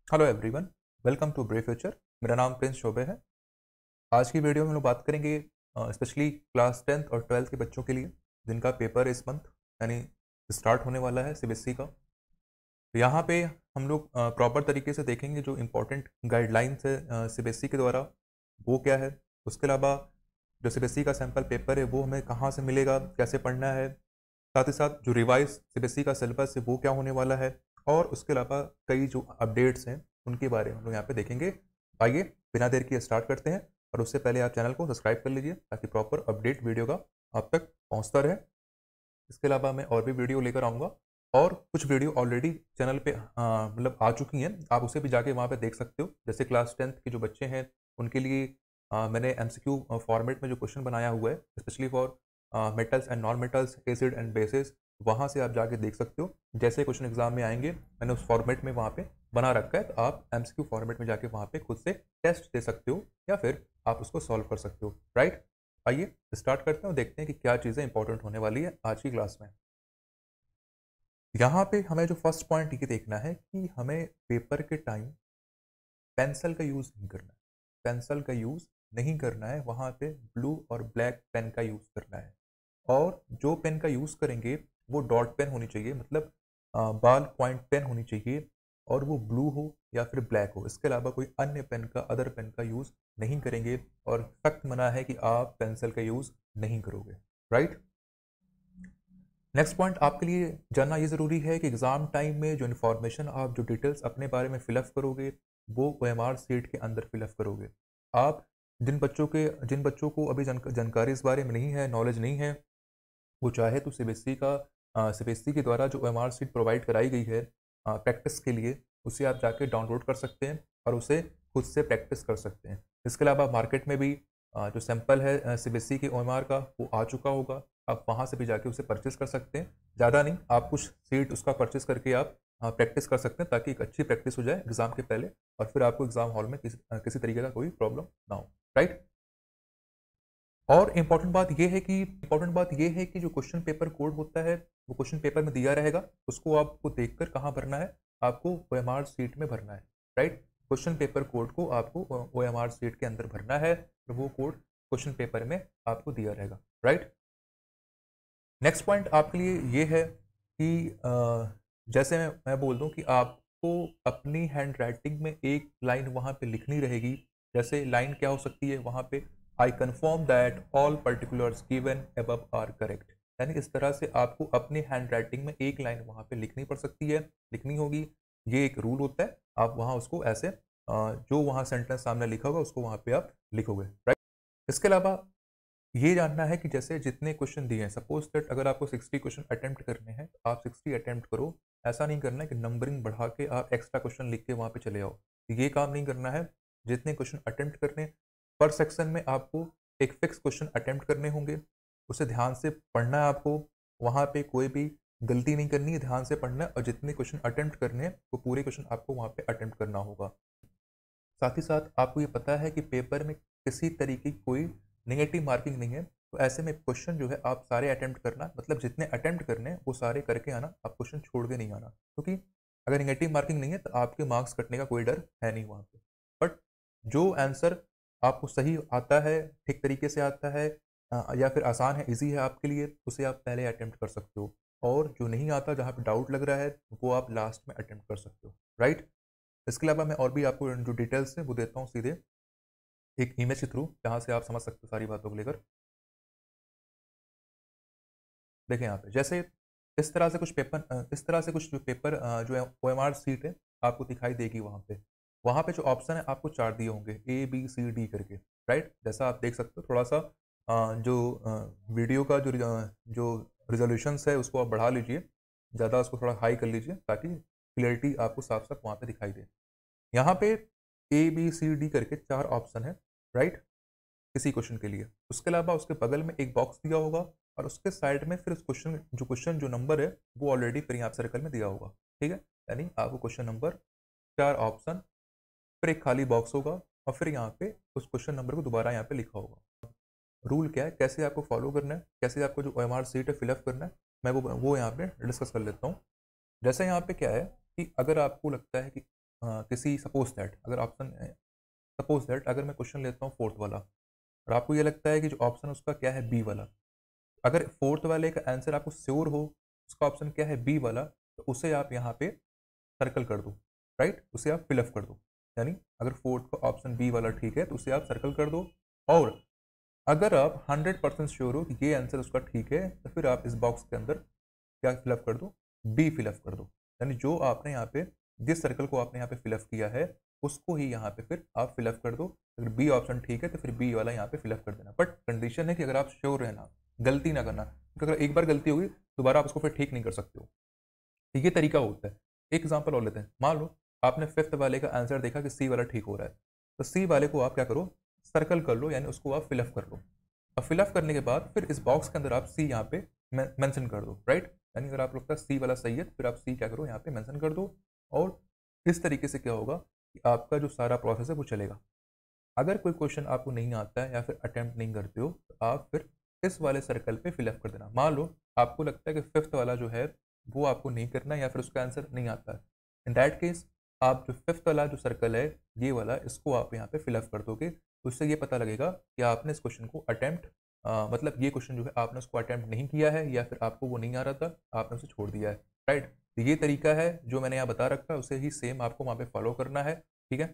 Hello everyone, welcome to Brave Future. मेरा नाम Prince शोबे है। आज की वीडियो में हम लोग बात करेंगे स्पेशली क्लास 10th और 12th के बच्चों के लिए जिनका पेपर इस मंथ यानी स्टार्ट होने वाला है सीबीएसई का। तो यहाँ पे हम लोग प्रॉपर तरीके से देखेंगे जो इम्पोर्टेंट गाइडलाइंस है सीबीएसई के द्वारा, वो क्या है। उसके अलावा जो सीबीएसई का सैम्पल पेपर है वो हमें कहाँ से मिलेगा, कैसे पढ़ना है। साथ ही साथ जो रिवाइज सीबीएसई का सिलेबस है वो क्या होने वाला है, और उसके अलावा कई जो अपडेट्स हैं उनके बारे में हम लोग यहाँ पे देखेंगे। आइए बिना देर किए स्टार्ट करते हैं, और उससे पहले आप चैनल को सब्सक्राइब कर लीजिए ताकि प्रॉपर अपडेट वीडियो का आप तक पहुँचता रहे। इसके अलावा मैं और भी वीडियो लेकर आऊँगा, और कुछ वीडियो ऑलरेडी चैनल पे मतलब आ चुकी हैं, आप उसे भी जाके वहाँ पे देख सकते हो। जैसे क्लास 10th के जो बच्चे हैं उनके लिए मैंने एमसीक्यू फॉर्मेट में जो क्वेश्चन बनाया हुआ है specially for metals and non metals, acid and bases, वहाँ से आप जाके देख सकते हो। जैसे क्वेश्चन एग्जाम में आएंगे मैंने उस फॉर्मेट में वहाँ पे बना रखा है, तो आप एमसीक्यू फॉर्मेट में जाके वहाँ पे खुद से टेस्ट दे सकते हो या फिर आप उसको सॉल्व कर सकते हो। राइट, आइए स्टार्ट करते हैं और देखते हैं कि क्या चीज़ें इंपॉर्टेंट होने वाली है आज की क्लास में। यहाँ पे हमें जो फर्स्ट पॉइंट ये देखना है कि हमें पेपर के टाइम पेंसिल का यूज़ नहीं करना है। पेंसिल का यूज़ नहीं करना है, वहाँ पे ब्लू और ब्लैक पेन का यूज़ करना है। और जो पेन का यूज़ करेंगे वो डॉट पेन होनी चाहिए, मतलब बाल पॉइंट पेन होनी चाहिए, और वो ब्लू हो या फिर ब्लैक हो। इसके अलावा कोई अन्य पेन का, अदर पेन का यूज़ नहीं करेंगे, और सख्त मना है कि आप पेंसिल का यूज़ नहीं करोगे। राइट, नेक्स्ट पॉइंट आपके लिए जानना ये ज़रूरी है कि एग्ज़ाम टाइम में जो इन्फॉर्मेशन, आप जो डिटेल्स अपने बारे में फिलअप करोगे वो ओएमआर सीट के अंदर फिलअप करोगे। आप जिन बच्चों को अभी जानकारी इस बारे में नहीं है, नॉलेज नहीं है, वो चाहे तो सीबीएसई के द्वारा जो ओएमआर सीट प्रोवाइड कराई गई है प्रैक्टिस के लिए, उसे आप जाके डाउनलोड कर सकते हैं और उसे खुद से प्रैक्टिस कर सकते हैं। इसके अलावा मार्केट में भी जो सैंपल है सीबीएसई के ओएमआर का वो आ चुका होगा, आप वहाँ से भी जाके उसे परचेज़ कर सकते हैं। ज़्यादा नहीं, आप कुछ सीट उसका परचेज़ करके आप प्रैक्टिस कर सकते हैं ताकि एक अच्छी प्रैक्टिस हो जाए एग्ज़ाम के पहले, और फिर आपको एग्ज़ाम हॉल में किसी तरीके का कोई प्रॉब्लम ना हो। राइट, और इम्पोर्टेंट बात ये है कि जो क्वेश्चन पेपर कोड होता है वो क्वेश्चन पेपर में दिया रहेगा, उसको आपको देखकर कहाँ भरना है, आपको ओएमआर सीट में भरना है। राइट, क्वेश्चन पेपर कोड को आपको ओएमआर सीट के अंदर भरना है, तो वो कोड क्वेश्चन पेपर में आपको दिया रहेगा। राइट, नेक्स्ट पॉइंट आपके लिए ये है कि जैसे मैं बोल दूं कि आपको अपनी हैंड राइटिंग में एक लाइन वहाँ पे लिखनी रहेगी। जैसे लाइन क्या हो सकती है वहाँ पे, I confirm that all particulars given above are correct. यानी इस तरह से आपको अपनी हैंड राइटिंग में एक लाइन वहाँ पे लिखनी पड़ सकती है, लिखनी होगी। ये एक रूल होता है, आप वहाँ उसको ऐसे जो वहाँ सेंटेंस सामने लिखा होगा उसको वहाँ पे आप लिखोगे। राइट, इसके अलावा ये जानना है कि जैसे जितने क्वेश्चन दिए हैं, सपोज दैट अगर आपको 60 क्वेश्चन अटेम्प्ट करने हैं तो आप 60 अटेम्प्ट करो। ऐसा नहीं करना है कि नंबरिंग बढ़ा के आप एक्स्ट्रा क्वेश्चन लिख के वहाँ पे चले आओ, तो ये काम नहीं करना है। जितने क्वेश्चन अटेम्प्ट करने, पर सेक्शन में आपको एक फिक्स क्वेश्चन अटेम्प्ट करने होंगे, उसे ध्यान से पढ़ना है आपको। वहाँ पे कोई भी गलती नहीं करनी है, ध्यान से पढ़ना है, और जितने क्वेश्चन अटेम्प्ट करने हैं वो पूरे क्वेश्चन आपको वहाँ पे अटेम्प्ट करना होगा। साथ ही साथ आपको ये पता है कि पेपर में किसी तरीके की कोई नेगेटिव मार्किंग नहीं है, तो ऐसे में क्वेश्चन जो है आप सारे अटेम्प्ट करना, मतलब जितने अटेम्प्ट करने हैं वो सारे करके आना, आप क्वेश्चन छोड़ के नहीं आना, क्योंकि अगर नेगेटिव मार्किंग नहीं है तो आपके मार्क्स कटने का कोई डर है नहीं वहाँ पे। बट जो आंसर आपको सही आता है, ठीक तरीके से आता है, या फिर आसान है, ईजी है आपके लिए, उसे आप पहले अटेम्प्ट कर सकते हो, और जो नहीं आता, जहाँ पे डाउट लग रहा है, वो आप लास्ट में अटेम्प्ट कर सकते हो। राइट, इसके अलावा मैं और भी आपको जो डिटेल्स है वो देता हूँ सीधे एक इमेज के थ्रू, जहाँ से आप समझ सकते हो सारी बातों को लेकर। देखें यहाँ पे, जैसे इस तरह से कुछ जो पेपर जो है ओएमआर सीट है आपको दिखाई देगी वहाँ पे जो ऑप्शन है आपको चार दिए होंगे ABCD करके। राइट, जैसा आप देख सकते हो, थोड़ा सा वीडियो का जो रिजोल्यूशंस है उसको आप बढ़ा लीजिए, ज़्यादा उसको थोड़ा हाई कर लीजिए ताकि क्लियरिटी आपको साफ साफ वहाँ पे दिखाई दे। यहाँ पे ABCD करके चार ऑप्शन है। राइट, किसी क्वेश्चन के लिए, उसके अलावा उसके बगल में एक बॉक्स दिया होगा, और उसके साइड में फिर उस क्वेश्चन जो नंबर है वो ऑलरेडी फिर यहाँ सर्कल में दिया होगा। ठीक है, यानी आपको क्वेश्चन नंबर, चार ऑप्शन, फिर एक खाली बॉक्स होगा, और फिर यहाँ पे उस क्वेश्चन नंबर को दोबारा यहाँ पे लिखा होगा। रूल क्या है, कैसे आपको फॉलो करना है, कैसे आपको जो OMR सीट है फिलअप करना है, मैं वो यहाँ पे डिस्कस कर लेता हूँ। जैसे यहाँ पे क्या है कि अगर आपको लगता है कि किसी सपोज दैट अगर ऑप्शन सपोज दैट अगर मैं क्वेश्चन लेता हूँ फोर्थ वाला और आपको ये लगता है कि जो ऑप्शन उसका क्या है बी वाला, अगर फोर्थ वाले का आंसर आपको श्योर हो उसका ऑप्शन क्या है बी वाला, तो उसे आप यहाँ पे सर्कल कर दो, राइट, उसे आप फिलअप कर दो। यानी अगर फोर्थ का ऑप्शन बी वाला ठीक है तो उसे आप सर्कल कर दो। और अगर आप 100% श्योर हो कि ये आंसर उसका ठीक है तो फिर आप इस बॉक्स के अंदर क्या फिलअप कर दो, बी फिलअप कर दो। यानी जो आपने यहाँ पे जिस सर्कल को आपने यहाँ पे फिलअप किया है उसको ही यहाँ पे फिर आप फिलअप कर दो। अगर बी ऑप्शन ठीक है तो फिर बी वाला यहाँ पे फिलअप कर देना, बट कंडीशन है कि अगर आप श्योर रहना, गलती ना करना, क्योंकि अगर एक बार गलती होगी दोबारा आप उसको फिर ठीक नहीं कर सकते हो। तो ये तरीका होता है। एक एग्जाम्पल और लेते हैं, मान लो आपने फिफ्थ वाले का आंसर देखा कि सी वाला ठीक हो रहा है, तो सी वाले को आप क्या करो, सर्कल कर लो, यानी उसको आप फिलअप कर लो। और फिलअप करने के बाद फिर इस बॉक्स के अंदर आप सी यहाँ पे मेंशन कर दो, राइट। यानी अगर आप लगता है सी वाला सही है तो फिर आप सी क्या करो यहाँ पे मेंशन कर दो। और इस तरीके से क्या होगा कि आपका जो सारा प्रोसेस है वो चलेगा। अगर कोई क्वेश्चन आपको नहीं आता है या फिर अटेम्प्ट नहीं करते हो तो आप फिर इस वाले सर्कल पे फिलअप कर देना। मान लो आपको लगता है कि फिफ्थ वाला जो है वो आपको नहीं करना है या फिर उसका आंसर नहीं आता है, इन दैट केस आप जो फिफ्थ वाला जो सर्कल है ये वाला, इसको आप यहाँ पे फिलअप कर दोगे। तो उससे ये पता लगेगा कि आपने इस क्वेश्चन को अटेम्प्ट मतलब ये क्वेश्चन जो है आपने उसको अटेम्प्ट नहीं किया है या फिर आपको वो नहीं आ रहा था, आपने उसे छोड़ दिया है, राइट। तो ये तरीका है जो मैंने यहाँ बता रखा है, उसे ही सेम आपको वहाँ पे फॉलो करना है, ठीक है।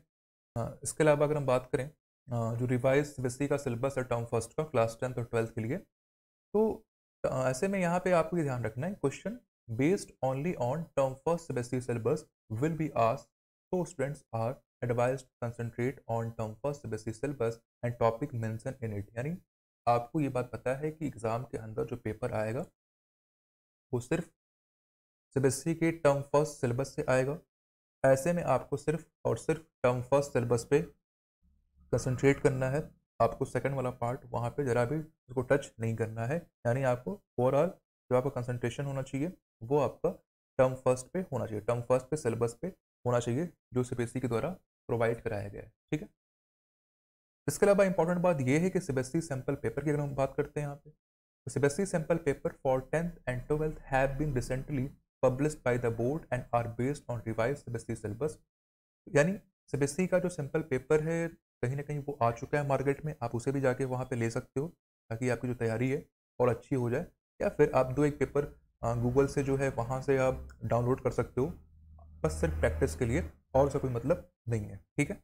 इसके अलावा अगर हम बात करें जो रिवाइज सीबीएसई का सिलेबस है टर्म फर्स्ट का क्लास 10th और 12th के लिए, तो ऐसे में यहाँ पे आपको ये ध्यान रखना है question based only on term first CBSE syllabus will be asked, so students are advised to concentrate on term first CBSE syllabus and topic mentioned in it। यानी आपको ये बात पता है कि एग्जाम के अंदर जो पेपर आएगा वो सिर्फ सीबीएसई के टर्म फर्स्ट सिलेबस से आएगा। ऐसे में आपको सिर्फ और सिर्फ टर्म फर्स्ट सिलेबस पे कंसंट्रेट करना है। आपको सेकंड वाला पार्ट वहाँ पे ज़रा भी उसको टच नहीं करना है। यानी आपको ओवरऑल जो आपका कंसंट्रेशन होना चाहिए वो आपका टर्म फर्स्ट पे होना चाहिए, टर्म फर्स्ट पे सिलेबस पे होना चाहिए जो सीबीएसई के द्वारा प्रोवाइड कराया गया है, ठीक है। इसके अलावा इंपॉर्टेंट बात यह है कि सीबीएसई सैम्पल पेपर की अगर हम बात करते हैं यहाँ पे, तो CBSE sample paper for 10th and 12th have been recently published by the board and are based on revise CBSE syllabus. यानी सीबीएसई का जो सैम्पल पेपर है कहीं ना कहीं वो आ चुका है मार्केट में, आप उसे भी जाके वहाँ पे ले सकते हो ताकि आपकी जो तैयारी है और अच्छी हो जाए। या फिर आप दो एक पेपर गूगल से जो है वहाँ से आप डाउनलोड कर सकते हो, बस सिर्फ प्रैक्टिस के लिए, और उसका कोई मतलब नहीं है, ठीक है।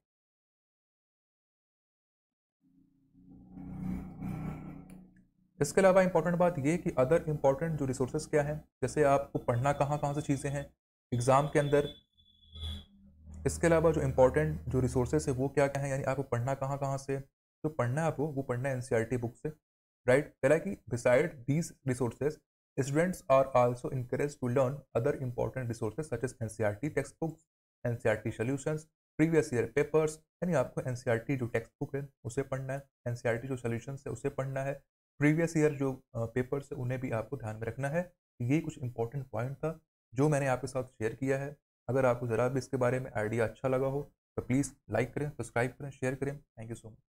इसके अलावा इंपॉर्टेंट बात ये कि अदर इंपॉर्टेंट जो रिसोर्सेज क्या हैं, जैसे आपको पढ़ना कहाँ कहाँ से चीज़ें हैं एग्ज़ाम के अंदर। इसके अलावा जो इंपॉर्टेंट जो रिसोर्सेज है वो क्या क्या है, यानी आपको पढ़ना कहाँ कहाँ से, जो पढ़ना है आपको वो पढ़ना है एनसीईआरटी बुक से, राइट। पहला कि beside these resources students are also encouraged to learn other important resources such as NCERT text books, NCERT solutions, previous year papers. यानी आपको एनसीईआरटी जो टेक्स्ट बुक है उसे पढ़ना है, एनसीईआरटी जो सॉल्यूशंस है उसे पढ़ना है, प्रीवियस ईयर जो पेपर्स है उन्हें भी आपको ध्यान में रखना है। ये कुछ इंपॉर्टेंट पॉइंट था जो मैंने आपके साथ शेयर किया है। अगर आपको ज़रा भी इसके बारे में आइडिया अच्छा लगा हो तो प्लीज़ लाइक करें, सब्सक्राइब करें, शेयर करें। Thank you so much.